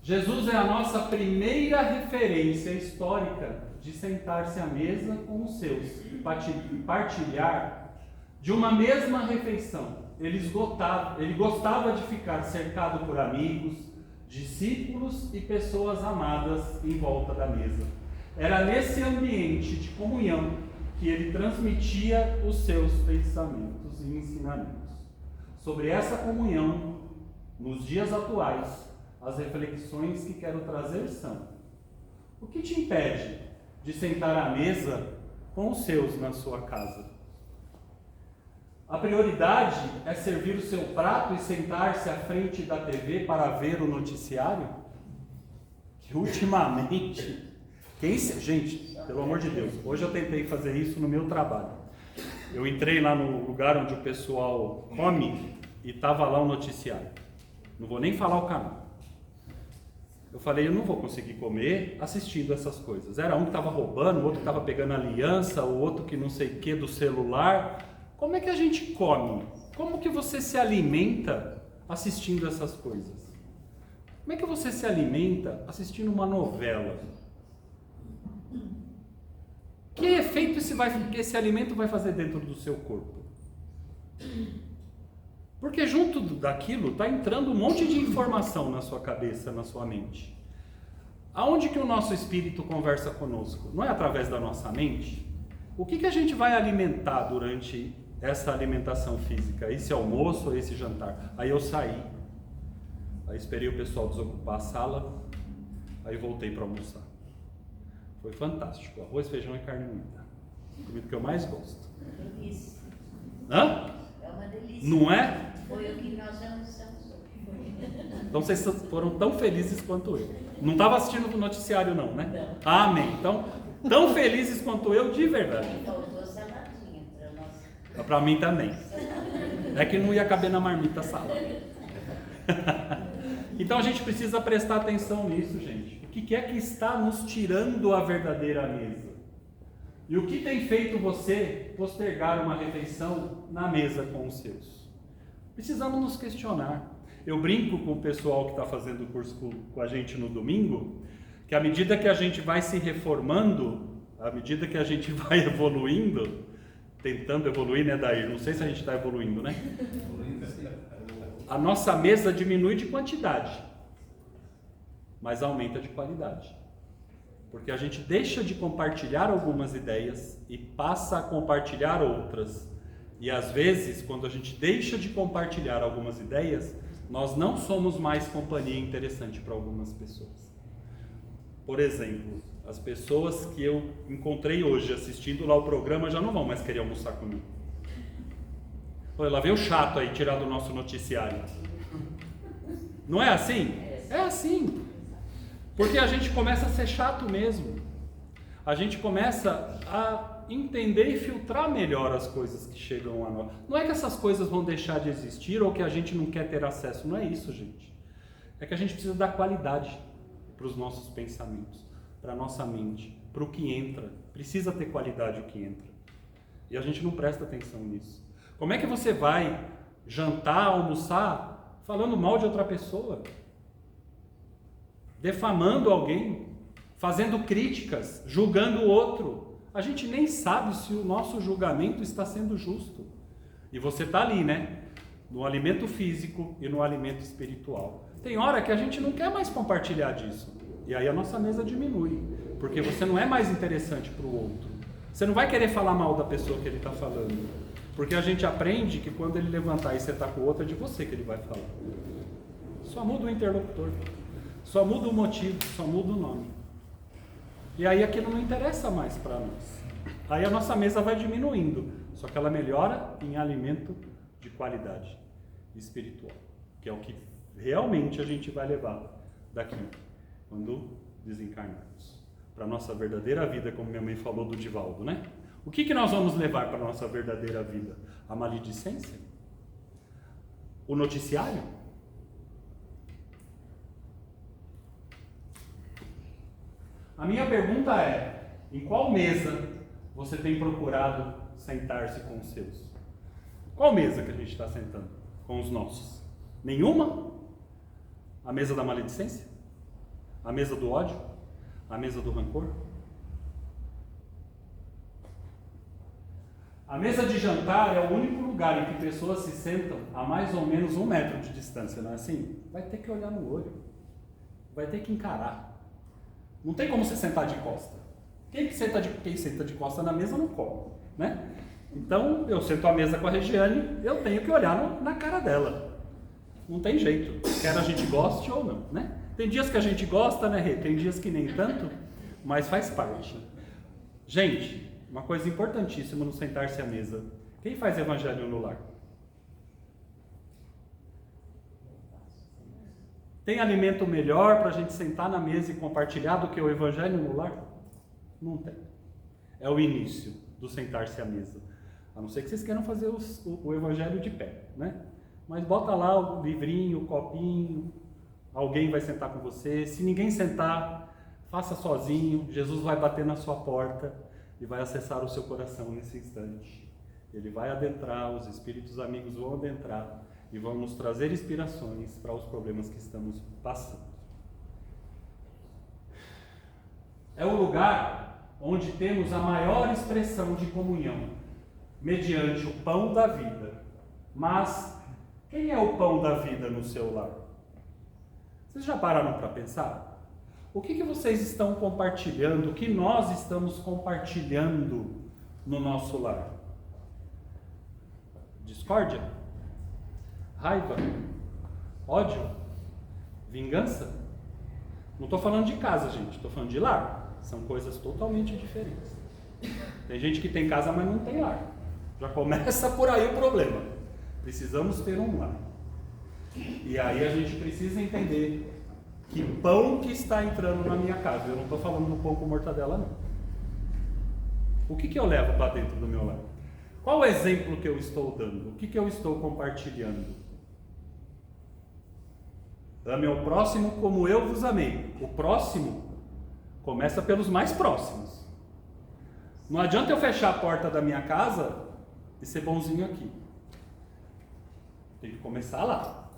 Jesus é a nossa primeira referência histórica de sentar-se à mesa com os seus e partilhar de uma mesma refeição. Ele gostava de ficar cercado por amigos, discípulos e pessoas amadas em volta da mesa. Era nesse ambiente de comunhão que ele transmitia os seus pensamentos e ensinamentos. Sobre essa comunhão, nos dias atuais, as reflexões que quero trazer são: O que te impede de sentar à mesa com os seus na sua casa? A prioridade é servir o seu prato e sentar-se à frente da TV para ver o noticiário? Que ultimamente, gente, pelo amor de Deus, hoje eu tentei fazer isso no meu trabalho. Eu entrei lá no lugar onde o pessoal come e estava lá o noticiário. Não vou nem falar o canal. Eu falei, eu não vou conseguir comer assistindo essas coisas. Era um que estava roubando, o outro que estava pegando aliança, o outro que não sei o que do celular. Como é que a gente come? Como que você se alimenta assistindo essas coisas? Como é que você se alimenta assistindo uma novela? Que efeito esse alimento vai fazer dentro do seu corpo? Porque junto daquilo está entrando um monte de informação na sua cabeça, na sua mente. Aonde que o nosso espírito conversa conosco? Não é através da nossa mente? O que a gente vai alimentar durante essa alimentação física? Esse almoço ou esse jantar? Aí eu saí, aí esperei o pessoal desocupar a sala, aí voltei para almoçar. Foi fantástico, arroz, feijão e carne moída. A comida que eu mais gosto. Delícia. Hã? É uma delícia. Não é? Foi o que nós almoçamos hoje. Então vocês foram tão felizes quanto eu. Não estava assistindo o noticiário não, né? Não. Amém. Então, tão felizes quanto eu de verdade. Faltou saladinha para nós. Para mim também. É que não ia caber na marmita a salada. Então a gente precisa prestar atenção nisso, gente. O que é que está nos tirando a verdadeira mesa? E o que tem feito você postergar uma refeição na mesa com os seus? Precisamos nos questionar. Eu brinco com o pessoal que está fazendo o curso com a gente no domingo, que à medida que a gente vai se reformando, à medida que a gente vai evoluindo, tentando evoluir, né, Dair? Não sei se a gente está evoluindo, né? A nossa mesa diminui de quantidade, mas aumenta de qualidade. Porque a gente deixa de compartilhar algumas ideias e passa a compartilhar outras. E às vezes, quando a gente deixa de compartilhar algumas ideias, nós não somos mais companhia interessante para algumas pessoas. Por exemplo, as pessoas que eu encontrei hoje assistindo lá o programa já não vão mais querer almoçar comigo. Olha, lá veio o chato aí tirar do nosso noticiário. Não é assim? É assim. Porque a gente começa a ser chato mesmo. A gente começa a entender e filtrar melhor as coisas que chegam a nós. Não é que essas coisas vão deixar de existir ou que a gente não quer ter acesso. Não é isso, gente. É que a gente precisa dar qualidade para os nossos pensamentos, para a nossa mente, para o que entra. Precisa ter qualidade o que entra. E a gente não presta atenção nisso. Como é que você vai jantar, almoçar, falando mal de outra pessoa? Defamando alguém, fazendo críticas, julgando o outro. A gente nem sabe se o nosso julgamento está sendo justo. E você está ali, né? No alimento físico e no alimento espiritual. Tem hora que a gente não quer mais compartilhar disso. E aí a nossa mesa diminui. Porque você não é mais interessante para o outro. Você não vai querer falar mal da pessoa que ele está falando. Porque a gente aprende que quando ele levantar e você está com o outro, é de você que ele vai falar. Só muda o interlocutor. Só muda o motivo, só muda o nome. E aí aquilo não interessa mais para nós. Aí a nossa mesa vai diminuindo, só que ela melhora em alimento de qualidade espiritual, que é o que realmente a gente vai levar daqui, quando desencarnarmos. Para a nossa verdadeira vida, como minha mãe falou do Divaldo, né? O que nós vamos levar para a nossa verdadeira vida? A maledicência? O noticiário? A minha pergunta é, em qual mesa você tem procurado sentar-se com os seus? Qual mesa que a gente está sentando com os nossos? Nenhuma? A mesa da maledicência? A mesa do ódio? A mesa do rancor? A mesa de jantar é o único lugar em que pessoas se sentam a mais ou menos 1 metro de distância, não é assim? Vai ter que olhar no olho, vai ter que encarar. Não tem como você sentar de costa. Quem senta de costa na mesa não come, né? Então, eu sento à mesa com a Regiane, eu tenho que olhar na cara dela. Não tem jeito, quer a gente goste ou não, né? Tem dias que a gente gosta, né, Rê? Tem dias que nem tanto. mas faz parte. Gente, uma coisa importantíssima no sentar-se à mesa. Quem faz evangelho no lar? Tem alimento melhor para a gente sentar na mesa e compartilhar do que o evangelho no lar? Não tem. É o início do sentar-se à mesa. A não ser que vocês queiram fazer o evangelho de pé, né? Mas bota lá o livrinho, o copinho, alguém vai sentar com você. Se ninguém sentar, faça sozinho. Jesus vai bater na sua porta e vai acessar o seu coração nesse instante. Ele vai adentrar, os espíritos amigos vão adentrar e vão nos trazer inspirações para os problemas que estamos passando. É o lugar onde temos a maior expressão de comunhão, mediante o pão da vida. Mas quem é o pão da vida no seu lar? Vocês já pararam para pensar? O que vocês estão compartilhando, o que nós estamos compartilhando no nosso lar? Discórdia? Raiva? Ódio? Vingança? Não estou falando de casa, gente, estou falando de lar. São coisas totalmente diferentes. Tem gente que tem casa, mas não tem lar. Já começa por aí o problema. Precisamos ter um lar. E aí a gente precisa entender que pão que está entrando na minha casa. Eu não estou falando do pão com mortadela, não. O que eu levo para dentro do meu lar? Qual o exemplo que eu estou dando? O que eu estou compartilhando? Ame ao próximo como eu vos amei. O próximo começa pelos mais próximos. Não adianta eu fechar a porta da minha casa e ser bonzinho aqui. Tem que começar lá.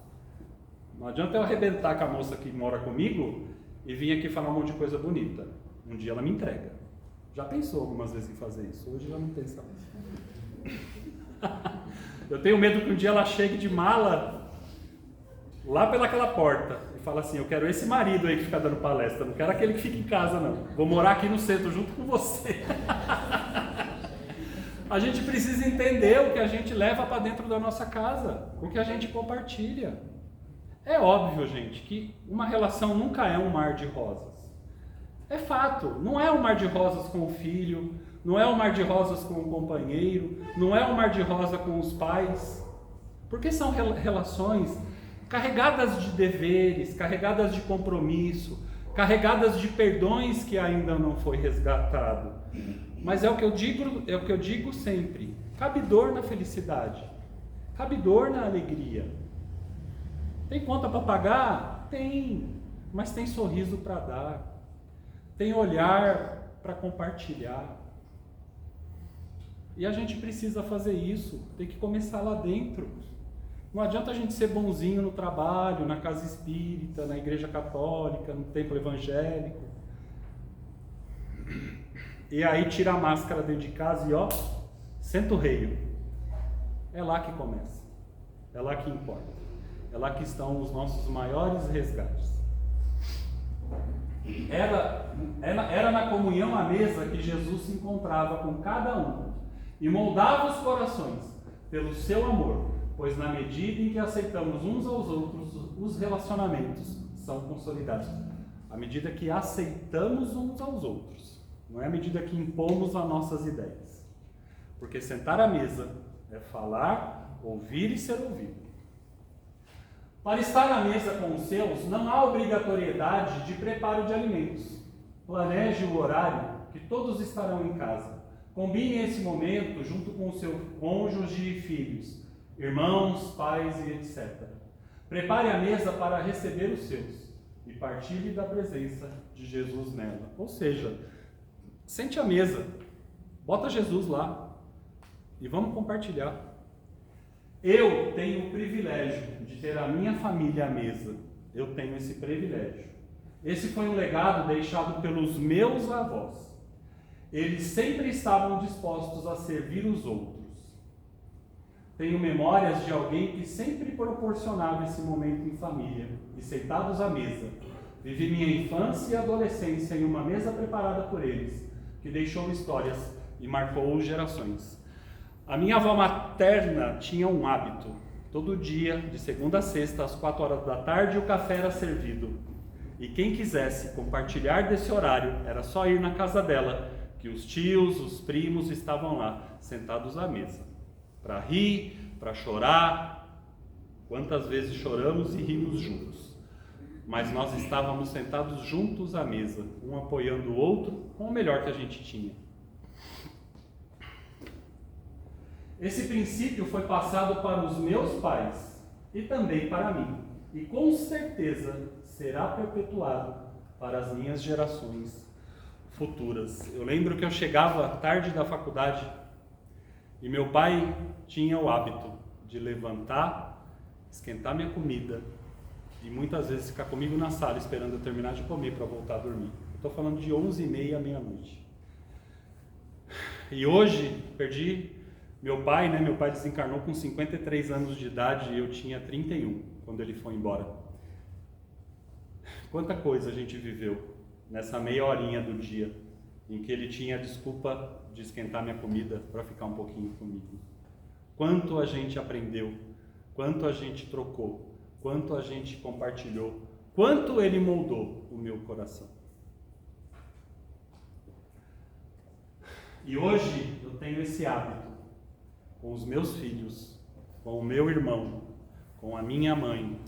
Não adianta eu arrebentar com a moça que mora comigo e vir aqui falar um monte de coisa bonita. Um dia ela me entrega. Já pensou algumas vezes em fazer isso? Hoje já não pensa mais. Eu tenho medo que um dia ela chegue de mala lá pelaquela porta e fala assim: eu quero esse marido aí que fica dando palestra, não quero aquele que fica em casa não, vou morar aqui no centro junto com você. A gente precisa entender o que a gente leva para dentro da nossa casa, o que a gente compartilha. É óbvio, gente, que uma relação nunca é um mar de rosas. É fato, não é um mar de rosas com o filho, não é um mar de rosas com o companheiro, não é um mar de rosa com os pais, porque são relações carregadas de deveres, carregadas de compromisso, carregadas de perdões que ainda não foi resgatado. Mas é o que eu digo sempre: cabe dor na felicidade, cabe dor na alegria. Tem conta para pagar? Tem, mas tem sorriso para dar, tem olhar para compartilhar. E a gente precisa fazer isso, tem que começar lá dentro. Não adianta a gente ser bonzinho no trabalho, na casa espírita, na igreja católica, no templo evangélico. E aí tira a máscara dentro de casa e ó, senta o rei. É lá que começa, é lá que importa, é lá que estão os nossos maiores resgates. Era na comunhão à mesa que Jesus se encontrava com cada um e moldava os corações pelo seu amor, pois na medida em que aceitamos uns aos outros, os relacionamentos são consolidados. À medida que aceitamos uns aos outros, não é à medida que impomos as nossas ideias. Porque sentar à mesa é falar, ouvir e ser ouvido. Para estar à mesa com os seus, não há obrigatoriedade de preparo de alimentos. Planeje o horário que todos estarão em casa. Combine esse momento junto com o seu cônjuge e filhos, irmãos, pais e etc. Prepare a mesa para receber os seus e partilhe da presença de Jesus nela. Ou seja, sente à mesa, bota Jesus lá e vamos compartilhar. Eu tenho o privilégio de ter a minha família à mesa. Eu tenho esse privilégio. Esse foi um legado deixado pelos meus avós. Eles sempre estavam dispostos a servir os outros. Tenho memórias de alguém que sempre proporcionava esse momento em família e sentados à mesa. Vivi minha infância e adolescência em uma mesa preparada por eles, que deixou histórias e marcou gerações. A minha avó materna tinha um hábito. Todo dia, de segunda a sexta, às 4 horas da tarde, o café era servido. E quem quisesse compartilhar desse horário, era só ir na casa dela, que os tios, os primos estavam lá, sentados à mesa, para rir, para chorar. Quantas vezes choramos e rimos juntos. Mas nós estávamos sentados juntos à mesa, um apoiando o outro com o melhor que a gente tinha. Esse princípio foi passado para os meus pais e também para mim, e com certeza será perpetuado para as minhas gerações futuras. Eu lembro que eu chegava tarde da faculdade e meu pai tinha o hábito de levantar, esquentar minha comida e muitas vezes ficar comigo na sala esperando eu terminar de comer para voltar a dormir. Estou falando de 11h30 à meia-noite. E hoje perdi meu pai, né? Meu pai desencarnou com 53 anos de idade e eu tinha 31 quando ele foi embora. Quanta coisa a gente viveu nessa meia horinha do dia em que ele tinha a desculpa de esquentar minha comida para ficar um pouquinho comigo. Quanto a gente aprendeu, quanto a gente trocou, quanto a gente compartilhou, quanto ele moldou o meu coração. E hoje eu tenho esse hábito com os meus filhos, com o meu irmão, com a minha mãe.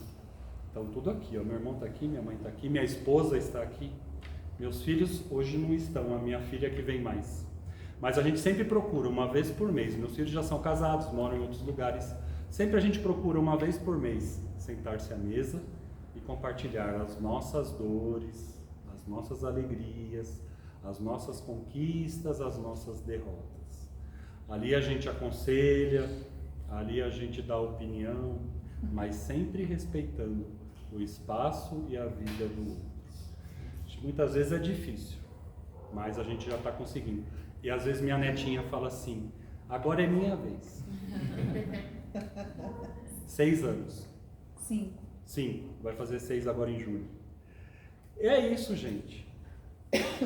Então tudo aqui, ó. Meu irmão está aqui, minha mãe está aqui, minha esposa está aqui. Meus filhos hoje não estão, a minha filha que vem mais. Mas a gente sempre procura uma vez por mês. Meus filhos já são casados, moram em outros lugares. Sempre a gente procura uma vez por mês sentar-se à mesa e compartilhar as nossas dores, as nossas alegrias, as nossas conquistas, as nossas derrotas. Ali a gente aconselha, ali a gente dá opinião, mas sempre respeitando o espaço e a vida do outro. Muitas vezes é difícil, mas a gente já está conseguindo. E às vezes minha netinha fala assim, agora é minha vez. 6 anos. 5. Sim, vai fazer 6 agora em junho. É isso, gente.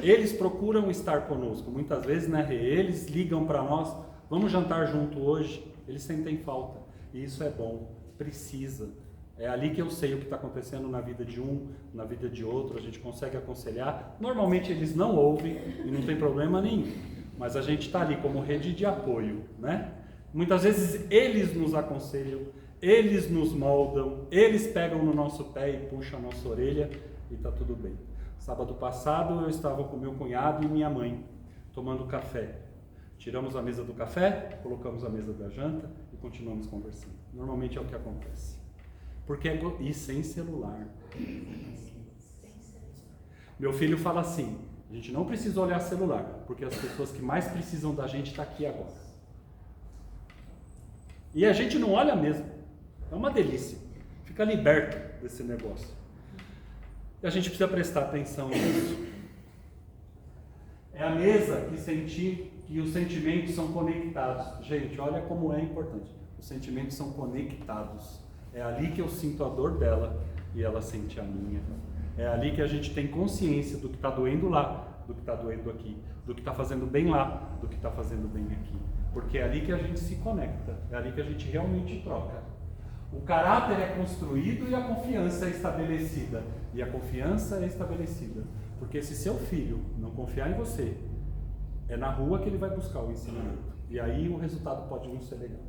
Eles procuram estar conosco. Muitas vezes, né, eles ligam para nós, vamos jantar junto hoje. Eles sentem falta. E isso é bom, precisa. É ali que eu sei o que está acontecendo na vida de um, na vida de outro, a gente consegue aconselhar. Normalmente eles não ouvem e não tem problema nenhum, mas a gente está ali como rede de apoio, né? Muitas vezes eles nos aconselham, eles nos moldam, eles pegam no nosso pé e puxam a nossa orelha e está tudo bem. Sábado passado eu estava com meu cunhado e minha mãe tomando café. Tiramos a mesa do café, colocamos a mesa da janta e continuamos conversando. Normalmente é o que acontece. Porque e sem celular. Meu filho fala assim, a gente não precisa olhar celular, porque as pessoas que mais precisam da gente estão aqui agora. E a gente não olha mesmo. É uma delícia. Fica liberto desse negócio. E a gente precisa prestar atenção nisso. É a mesa que os sentimentos são conectados. Gente, olha como é importante. Os sentimentos são conectados. É ali que eu sinto a dor dela e ela sente a minha. É ali que a gente tem consciência do que está doendo lá, do que está doendo aqui, do que está fazendo bem lá, do que está fazendo bem aqui. Porque é ali que a gente se conecta, é ali que a gente realmente troca. O caráter é construído e a confiança é estabelecida. E a confiança é estabelecida. Porque se seu filho não confiar em você, é na rua que ele vai buscar o ensinamento. E aí o resultado pode não ser legal.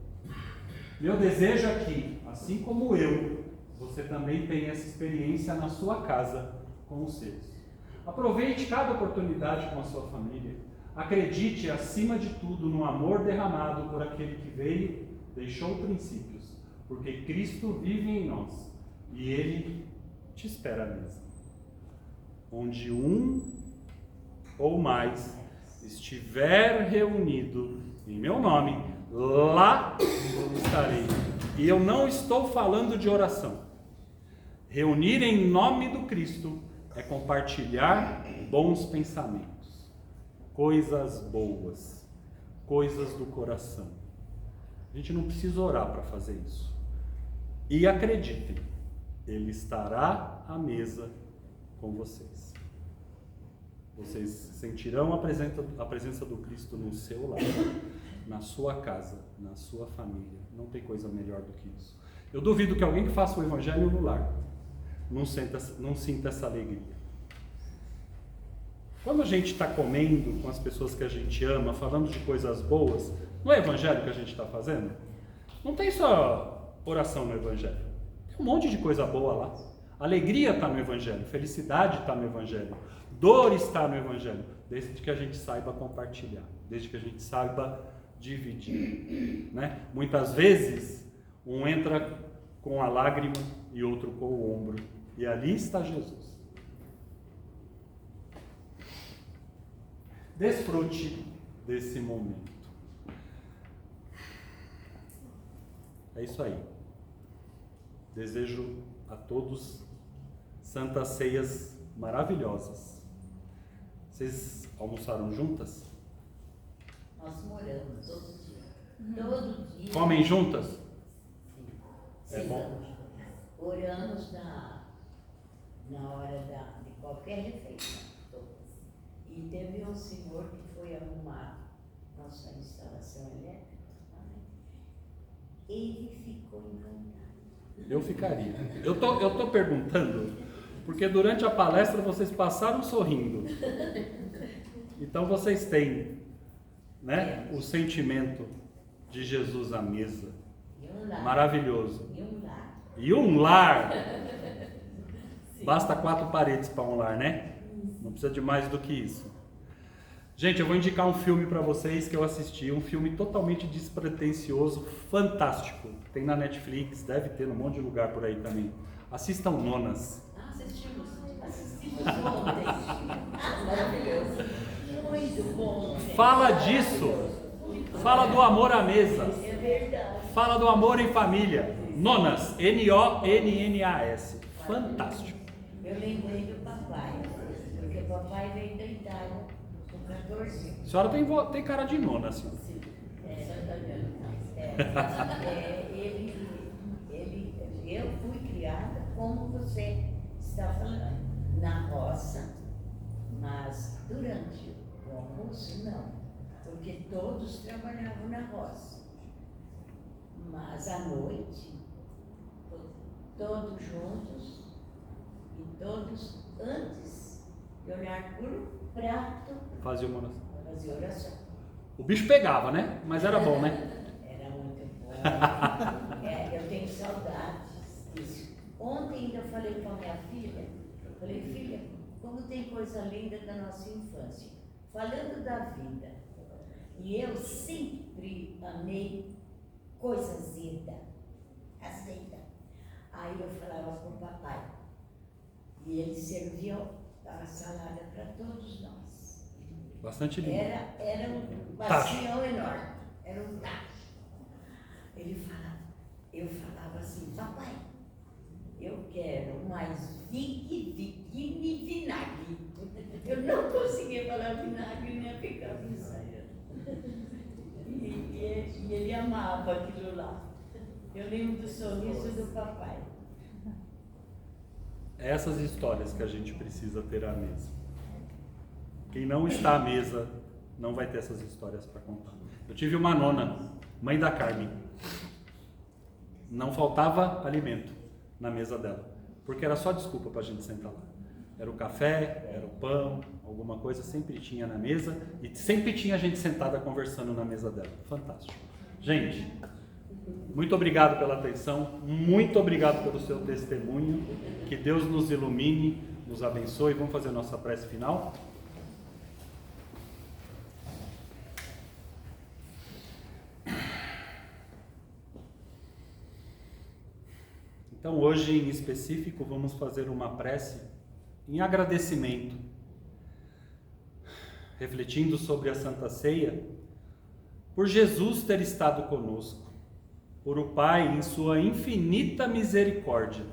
Meu desejo é que, assim como eu, você também tenha essa experiência na sua casa com os seus. Aproveite cada oportunidade com a sua família. Acredite, acima de tudo, no amor derramado por aquele que veio, deixou princípios, porque Cristo vive em nós e Ele te espera à mesa. Onde um ou mais estiver reunido em meu nome, lá estarei. E eu não estou falando de oração. Reunir em nome do Cristo é compartilhar bons pensamentos, coisas boas, coisas do coração. A gente não precisa orar para fazer isso. E acreditem, Ele estará à mesa com vocês. Vocês sentirão a presença do Cristo no seu lar, na sua casa, na sua família. Não tem coisa melhor do que isso. Eu duvido que alguém que faça o evangelho no lar não sinta essa alegria. Quando a gente está comendo com as pessoas que a gente ama, falando de coisas boas, não é evangelho que a gente está fazendo? Não tem só oração no evangelho. Tem um monte de coisa boa lá. Alegria está no evangelho, felicidade está no evangelho, dor está no evangelho, desde que a gente saiba compartilhar, desde que a gente saiba dividir, né? Muitas vezes, um entra com a lágrima e outro com o ombro, e ali está Jesus. Desfrute desse momento. É isso aí. Desejo a todos santas ceias maravilhosas. Vocês almoçaram juntas? Nós moramos todo dia. Todo dia. Comem juntas? Sim. É bom. Oramos na hora de qualquer refeição. E teve um senhor que foi arrumar nossa instalação elétrica. Ele ficou encantado. Eu ficaria. Eu tô perguntando, porque durante a palestra vocês passaram sorrindo. Então vocês têm, né, o sentimento de Jesus à mesa. E um lar. Maravilhoso. E um lar. E um lar. Basta 4 paredes para um lar, né? Não precisa de mais do que isso. Gente, eu vou indicar um filme para vocês que eu assisti, um filme totalmente despretensioso, fantástico. Tem na Netflix, deve ter num monte de lugar por aí também. Assistam Nonas. Assistimos ontem. Maravilhoso. Muito bom. Fala disso. Fala do amor à mesa. É verdade. Fala do amor em família. Nonas, Nonnas. Fantástico. Eu lembrei do papai, porque o papai veio da Itália com 14 anos. A senhora tem cara de nona, assim. Eu fui criada como você está falando, na roça, mas durante o almoço não, porque todos trabalhavam na roça. Mas à noite, todos juntos, e todos antes de olhar por um prato, Fazia uma oração. fazer oração. O bicho pegava, né? Mas era bom, né? Era muito bom. Eu tenho saudades disso. Ontem ainda falei com a minha filha, falei, filha, como tem coisa linda da nossa infância. Falando da vida. E eu sempre amei coisa azeda. Azeda. Aí eu falava com o papai. E ele servia a salada para todos nós. Bastante lindo. Era um bacião enorme, era um tacho. Eu falava assim, papai, eu quero mais viquine e vinagre. Eu não conseguia falar vinagre, nem ficava ensaiando. E ele amava aquilo lá. Eu lembro do sorriso do papai. Essas histórias que a gente precisa ter à mesa. Quem não está à mesa não vai ter essas histórias para contar. Eu tive uma nona, mãe da Carmen. Não faltava alimento na mesa dela, porque era só desculpa para a gente sentar lá. Era o café, era o pão, alguma coisa sempre tinha na mesa e sempre tinha gente sentada conversando na mesa dela. Fantástico. Gente, muito obrigado pela atenção, muito obrigado pelo seu testemunho. Que Deus nos ilumine, nos abençoe. Vamos fazer a nossa prece final? Então, hoje em específico, vamos fazer uma prece em agradecimento, refletindo sobre a Santa Ceia, por Jesus ter estado conosco, por o Pai, em sua infinita misericórdia,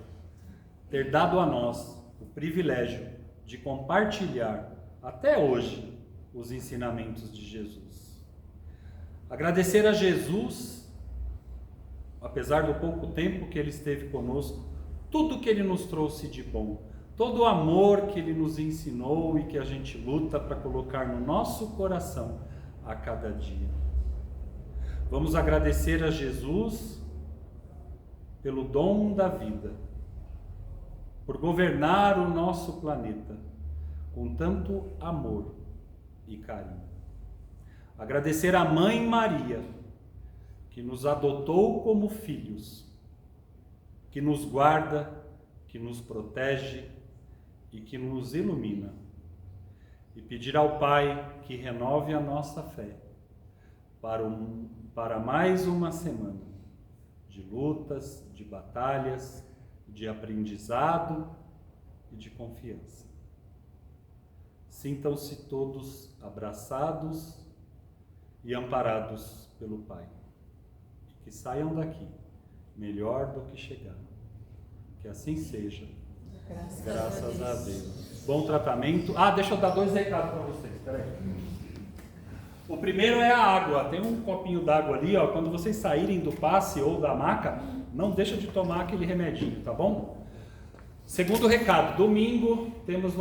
ter dado a nós o privilégio de compartilhar até hoje os ensinamentos de Jesus. Agradecer a Jesus, apesar do pouco tempo que Ele esteve conosco, tudo que Ele nos trouxe de bom, todo o amor que Ele nos ensinou e que a gente luta para colocar no nosso coração a cada dia. Vamos agradecer a Jesus pelo dom da vida, por governar o nosso planeta com tanto amor e carinho. Agradecer à Mãe Maria, que nos adotou como filhos, que nos guarda, que nos protege e que nos ilumina. E pedir ao Pai que renove a nossa fé para mais uma semana de lutas, de batalhas, de aprendizado e de confiança. Sintam-se todos abraçados e amparados pelo Pai. E que saiam daqui melhor do que chegaram. Que assim seja. Graças a Deus. Bom tratamento. Deixa eu dar 2 recados para vocês. Espera aí. O primeiro é a água. Tem um copinho d'água ali, ó. Quando vocês saírem do passe ou da maca, não deixa de tomar aquele remedinho, tá bom? Segundo recado, domingo temos